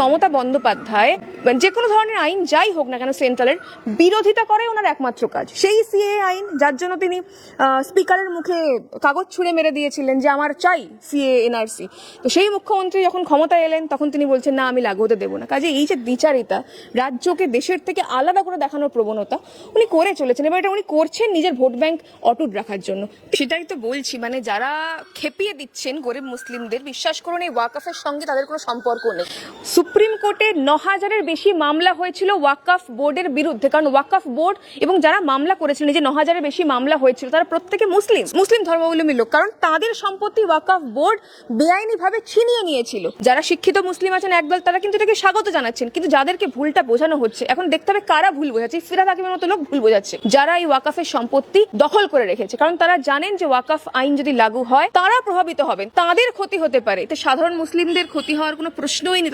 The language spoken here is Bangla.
মমতা বন্দ্যোপাধ্যায় যে কোনো ধরনের আইন যাই হোক না কেন সেন্ট্রালের বিরোধিতা করে ওনার একমাত্র কাজ। সেই সিএএ আইন যার জন্য তিনি স্পিকারের মুখে কাগজ ছুঁড়ে মেরে দিয়েছিলেন যে আমার চাই সিএএ এনআরসি, তো সেই মুখ্যমন্ত্রী যখন ক্ষমতায় এলেন তখন তিনি বলছেন না আমি লাগু হতে দেবো না। কাজে এই যে দ্বিচারিতা, রাজ্যকে দেশের থেকে আলাদা করে দেখানোর প্রবণতা উনি করে চলেছেন, এবার এটা উনি করছেন নিজের ভোট ব্যাংক অটুট রাখার জন্য। সেটাই তো বলছি, মানে যারা খেপিয়ে দিচ্ছেন গরিব মুসলিমদের, বিশ্বাস করুন এই ওয়াকফের সঙ্গে তাদের কোনো সম্পর্ক নেই। সুপ্রিম কোর্টে 9,000-এর বেশি মামলা হয়েছিল ওয়াকফ বোর্ডের বিরুদ্ধে, কারণ ওয়াকফ বোর্ড এবং যারা মামলা করেছিলেন, যে 9,000-এর বেশি মামলা হয়েছিল তারা প্রত্যেকে মুসলিম ধর্মাবলম্বী লোক, কারণ তাদের সম্পত্তি ওয়াকফ বোর্ড বেআইনিভাবে ছিনিয়ে নিয়েছিল। যারা শিক্ষিত মুসলিম আছেন একদল, তারা কিন্তু এটাকে স্বাগত জানাচ্ছেন, কিন্তু যাদেরকে ভুলটা বোঝানো হচ্ছে এখন দেখতে হবে কারা ভুল বোঝাচ্ছে। ফিরহাদ হাকিমের মতো লোক ভুল বোঝাচ্ছে, যারা এই ওয়াকফের সম্পত্তি দখল করে রেখেছে, কারণ তারা জানেন যে ওয়াকফ আইন যদি লাগু হয় তারা প্রভাবিত হবেন, তাদের ক্ষতি হতে পারে, এতে সাধারণ মুসলিমদের ক্ষতি হওয়ার কোনো প্রশ্নই নেই।